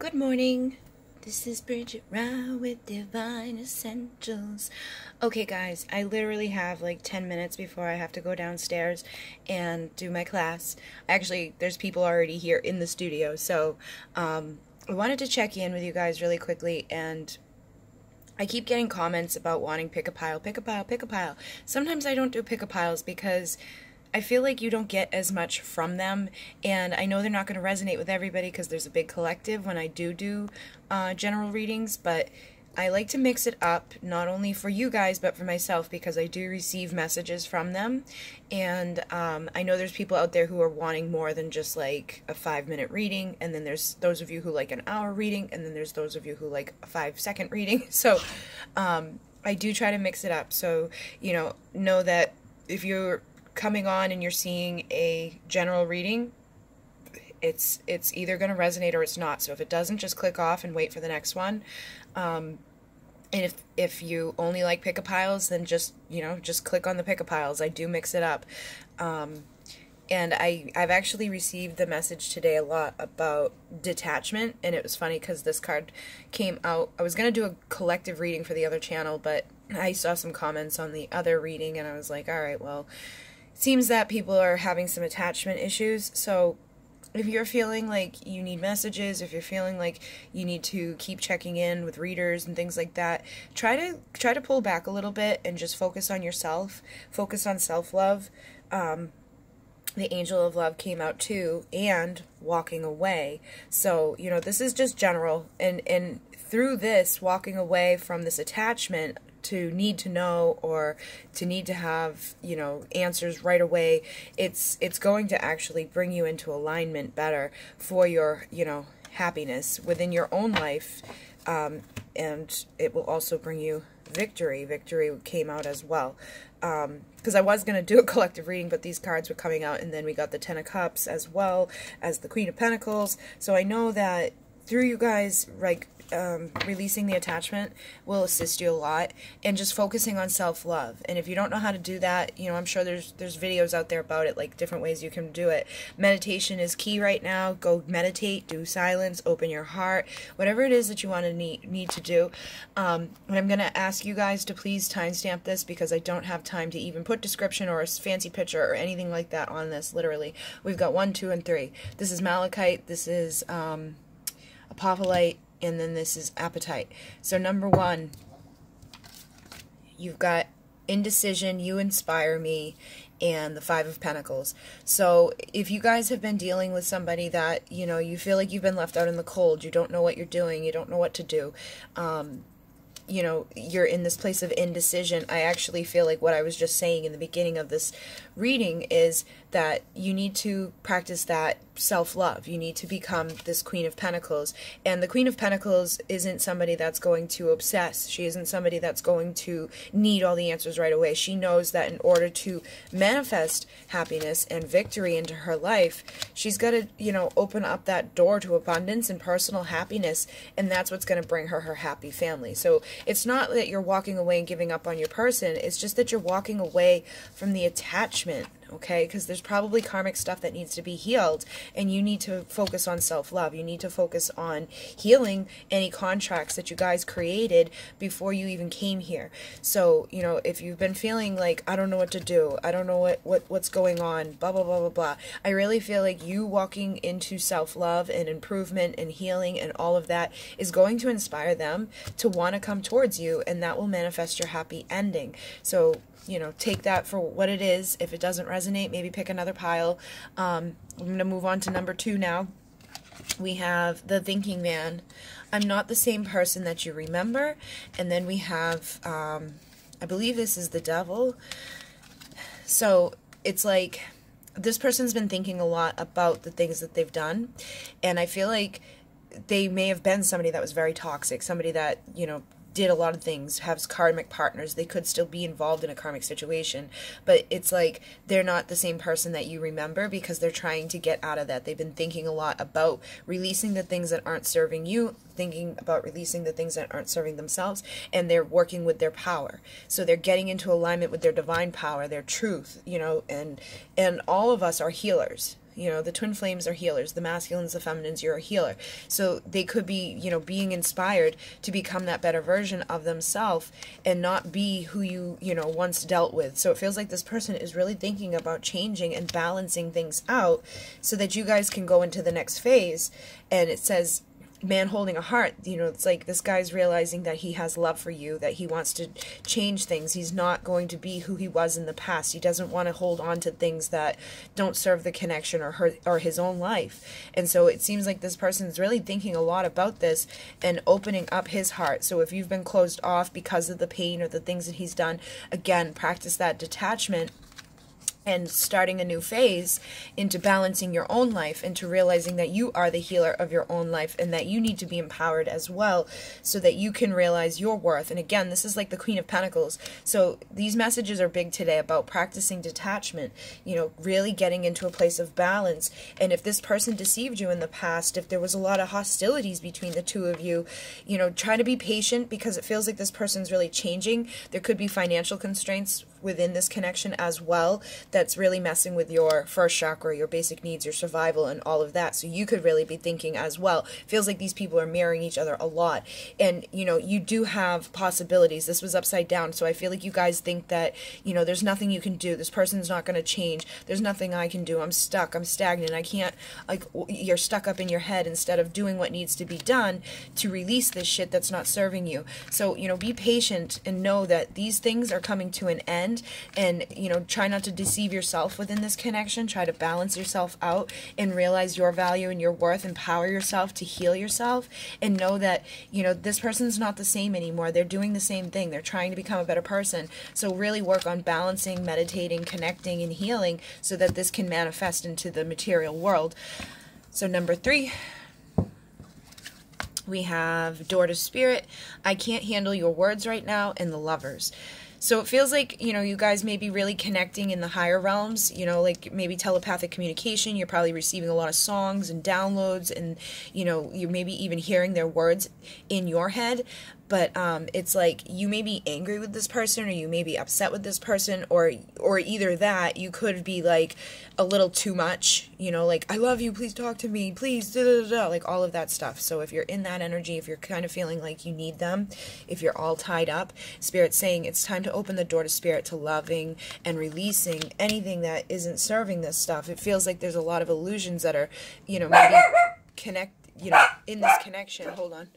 Good morning. This is Bridget with Divine Essentials. Okay, guys, I literally have like 10 minutes before I have to go downstairs and do my class. Actually, there's people already here in the studio, so I wanted to check in with you guys really quickly, and I keep getting comments about wanting pick a pile, pick a pile, pick a pile. Sometimes I don't do pick a piles because I feel like you don't get as much from them, and I know they're not going to resonate with everybody because there's a big collective when I do general readings, but I like to mix it up, not only for you guys, but for myself, because I do receive messages from them, and I know there's people out there who are wanting more than just like a 5-minute reading, and then there's those of you who like an hour reading, and then there's those of you who like a 5-second reading, so I do try to mix it up, so, know that if you're coming on and you're seeing a general reading, it's either going to resonate or it's not. So if it doesn't, just click off and wait for the next one. And if you only like pick-a-piles, then just click on the pick-a-piles. I do mix it up. And I've actually received the message today a lot about detachment, and it was funny because this card came out. I was going to do a collective reading for the other channel, but I saw some comments on the other reading, and I was like, all right, well, seems that people are having some attachment issues. So if you're feeling like you need messages, if you're feeling like you need to keep checking in with readers and things like that, try to pull back a little bit and just focus on yourself, focus on self-love. The Angel of Love came out too, and walking away. So, this is just general, and through this, walking away from this attachment to need to know or to need to have, answers right away, it's going to actually bring you into alignment better for your, happiness within your own life, and it will also bring you victory. Victory came out as well, because I was going to do a collective reading, but these cards were coming out, and then we got the Ten of Cups as well as the Queen of Pentacles. So I know that through you guys, like, releasing the attachment will assist you a lot, and just focusing on self-love. And if you don't know how to do that, I'm sure there's videos out there about it, like different ways you can do it. Meditation is key right now. Go meditate, do silence, open your heart, whatever it is that you want to need to do. And I'm going to ask you guys to please timestamp this, because I don't have time to even put description or a fancy picture or anything like that on this. Literally, we've got 1, 2, and 3. This is malachite, this is apophyllite, and then this is apatite. So number 1, you've got indecision, you inspire me, and the 5 of Pentacles. So if you guys have been dealing with somebody that, you feel like you've been left out in the cold, you don't know what you're doing, you don't know what to do, you're in this place of indecision, I actually feel like what I was just saying in the beginning of this reading is that you need to practice that self-love. You need to become this Queen of Pentacles. And the Queen of Pentacles isn't somebody that's going to obsess. She isn't somebody that's going to need all the answers right away. She knows that in order to manifest happiness and victory into her life, she's got to, open up that door to abundance and personal happiness, and that's what's going to bring her happy family. So it's not that you're walking away and giving up on your person, it's just that you're walking away from the attachment, okay? Because there's probably karmic stuff that needs to be healed, and you need to focus on self-love. You need to focus on healing any contracts that you guys created before you even came here. So, if you've been feeling like, I don't know what to do, I don't know what's going on, blah, blah, blah, blah, blah, I really feel like you walking into self-love and improvement and healing and all of that is going to inspire them to want to come towards you, and that will manifest your happy ending. So, take that for what it is. If it doesn't resonate, maybe pick another pile. I'm going to move on to number 2 now. We have the Thinking Man. I'm not the same person that you remember. And then we have, I believe this is the Devil. So it's like this person's been thinking a lot about the things that they've done. And I feel like they may have been somebody that was very toxic, somebody that, did a lot of things, has karmic partners. They could still be involved in a karmic situation, but it's like they're not the same person that you remember, because they're trying to get out of that. They've been thinking a lot about releasing the things that aren't serving you, thinking about releasing the things that aren't serving themselves, and they're working with their power. So they're getting into alignment with their divine power, their truth, and all of us are healers. You know, the twin flames are healers, the masculines, the feminines, you're a healer. So they could be, you know, being inspired to become that better version of themselves and not be who you know, once dealt with. So it feels like this person is really thinking about changing and balancing things out so that you guys can go into the next phase. And it says, man holding a heart, you know, it's like this guy's realizing that he has love for you, that he wants to change things. He's not going to be who he was in the past. He doesn't want to hold on to things that don't serve the connection or his own life. And so it seems like this person is really thinking a lot about this and opening up his heart. So if you've been closed off because of the pain or the things that he's done, again, practice that detachment and starting a new phase into balancing your own life, into realizing that you are the healer of your own life and that you need to be empowered as well so that you can realize your worth. And again, this is like the Queen of Pentacles. So these messages are big today about practicing detachment, you know, really getting into a place of balance. And if this person deceived you in the past, if there was a lot of hostilities between the two of you, you know, try to be patient because it feels like this person's really changing. There could be financial constraints within this connection as well that's really messing with your first chakra, your basic needs, your survival, and all of that. So you could really be thinking as well. Feels like these people are mirroring each other a lot. And, you know, you do have possibilities. This was upside down. So I feel like you guys think that, you know, there's nothing you can do. This person's not going to change. There's nothing I can do. I'm stuck. I'm stagnant. I can't, like, you're stuck up in your head instead of doing what needs to be done to release this shit that's not serving you. So, you know, be patient and know that these things are coming to an end. And, you know, try not to deceive yourself within this connection. Try to balance yourself out and realize your value and your worth. Empower yourself to heal yourself and know that, you know, this person's not the same anymore. They're doing the same thing. They're trying to become a better person. So really work on balancing, meditating, connecting, and healing so that this can manifest into the material world. So number 3, we have Door to Spirit. I can't handle your words right now, and the Lovers. So it feels like, you know, you guys may be really connecting in the higher realms, you know, like maybe telepathic communication. You're probably receiving a lot of songs and downloads and, you know, you're maybe even hearing their words in your head. But it's like you may be angry with this person or you may be upset with this person or either that. You could be like a little too much, you know, like, I love you, please talk to me, please, da, da, da, da, like all of that stuff. So if you're in that energy, if you're kind of feeling like you need them, if you're all tied up, Spirit's saying it's time to open the door to Spirit, to loving and releasing anything that isn't serving this stuff. It feels like there's a lot of illusions that are, you know, maybe in this connection. Hold on.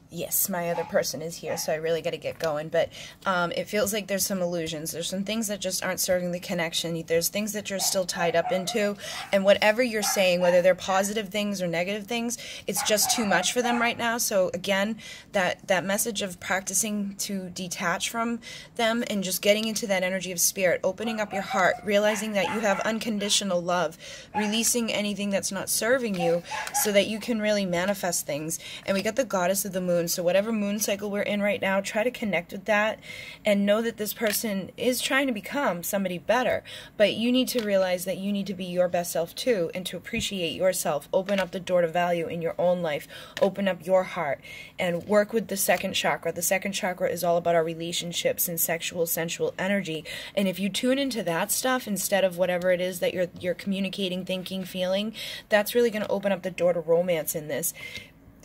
Yes, my other person is here, so I really got to get going. But it feels like there's some illusions. There's some things that just aren't serving the connection. There's things that you're still tied up into. And whatever you're saying, whether they're positive things or negative things, it's just too much for them right now. So again, that message of practicing to detach from them and just getting into that energy of Spirit, opening up your heart, realizing that you have unconditional love, releasing anything that's not serving you so that you can really manifest things. And we got the Goddess of the Moon. So whatever moon cycle we're in right now, try to connect with that and know that this person is trying to become somebody better. But you need to realize that you need to be your best self too and to appreciate yourself. Open up the door to value in your own life. Open up your heart and work with the second chakra. The second chakra is all about our relationships and sexual, sensual energy. And if you tune into that stuff instead of whatever it is that you're communicating, thinking, feeling, that's really going to open up the door to romance in this.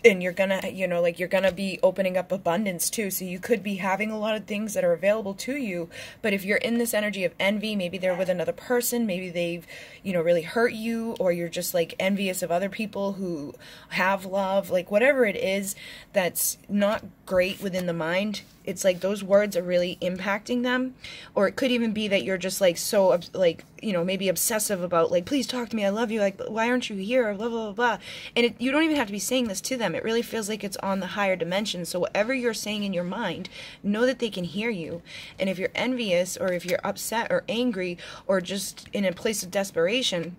And you're gonna, you know, like you're gonna be opening up abundance too. So you could be having a lot of things that are available to you. But if you're in this energy of envy, maybe they're with another person, maybe they've, you know, really hurt you, or you're just like envious of other people who have love, like whatever it is that's not great within the mind. It's like those words are really impacting them. Or it could even be that you're just like so, like, you know, maybe obsessive about like, please talk to me, I love you, like, why aren't you here, blah, blah, blah, blah. And you don't even have to be saying this to them. It really feels like it's on the higher dimension. So whatever you're saying in your mind, know that they can hear you. And if you're envious or if you're upset or angry or just in a place of desperation,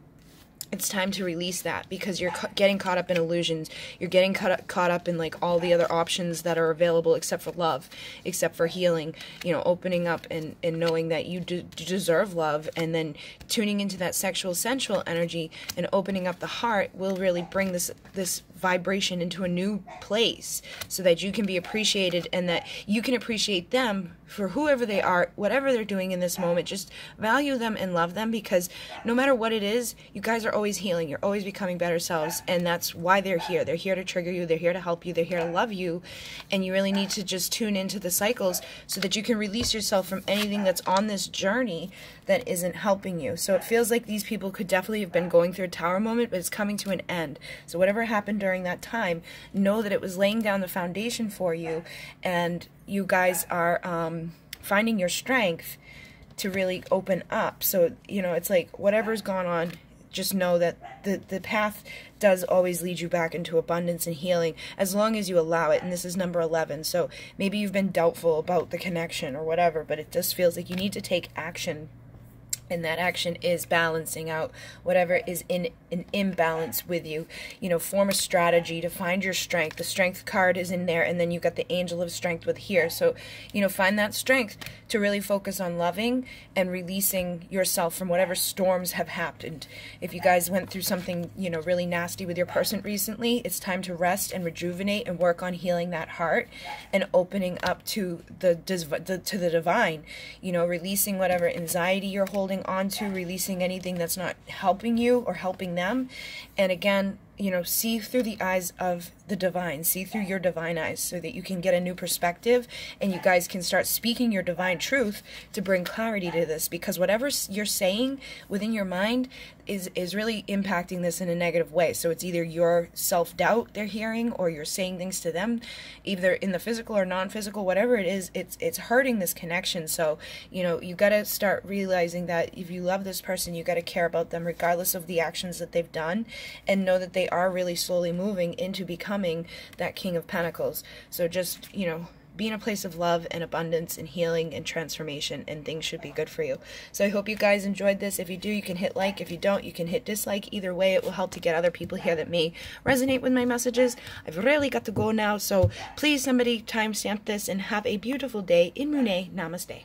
it's time to release that because you're getting caught up in illusions. You're getting caught up in like all the other options that are available except for love, except for healing, you know, opening up and knowing that you deserve love, and then tuning into that sexual, sensual energy and opening up the heart will really bring this vibration into a new place so that you can be appreciated and that you can appreciate them for whoever they are, whatever they're doing in this moment. Just value them and love them, because no matter what it is, you guys are always healing. You're always becoming better selves, and that's why they're here. They're here to trigger you. They're here to help you. They're here to love you, and you really need to just tune into the cycles so that you can release yourself from anything that's on this journey that isn't helping you. So it feels like these people could definitely have been going through a tower moment, but it's coming to an end. So whatever happened during that time, know that it was laying down the foundation for you, and you guys are finding your strength to really open up. So, you know, it's like whatever's gone on, just know that the path does always lead you back into abundance and healing, as long as you allow it. And this is number 11. So maybe you've been doubtful about the connection or whatever, but it just feels like you need to take action. And that action is balancing out whatever is in an imbalance with you. You know, form a strategy to find your strength. The strength card is in there, and then you've got the angel of strength with here. So, you know, find that strength to really focus on loving and releasing yourself from whatever storms have happened. If you guys went through something, you know, really nasty with your person recently, it's time to rest and rejuvenate and work on healing that heart and opening up to the divine. You know, releasing whatever anxiety you're holding onto, releasing anything that's not helping you or helping them. And again, you know, see through the eyes of the divine, see through your divine eyes, so that you can get a new perspective and you guys can start speaking your divine truth to bring clarity to this, because whatever you're saying within your mind is really impacting this in a negative way. So it's either your self-doubt they're hearing, or you're saying things to them, either in the physical or non-physical, whatever it is, it's hurting this connection. So, you know, you got to start realizing that if you love this person, you got to care about them regardless of the actions that they've done, and know that they are really slowly moving into becoming that King of Pentacles. So just, you know, be in a place of love and abundance and healing and transformation, and things should be good for you. So I hope you guys enjoyed this. If you do, you can hit like. If you don't, you can hit dislike. Either way, it will help to get other people here that may resonate with my messages. I've really got to go now, so please somebody timestamp this, and have a beautiful day. In Mune, namaste.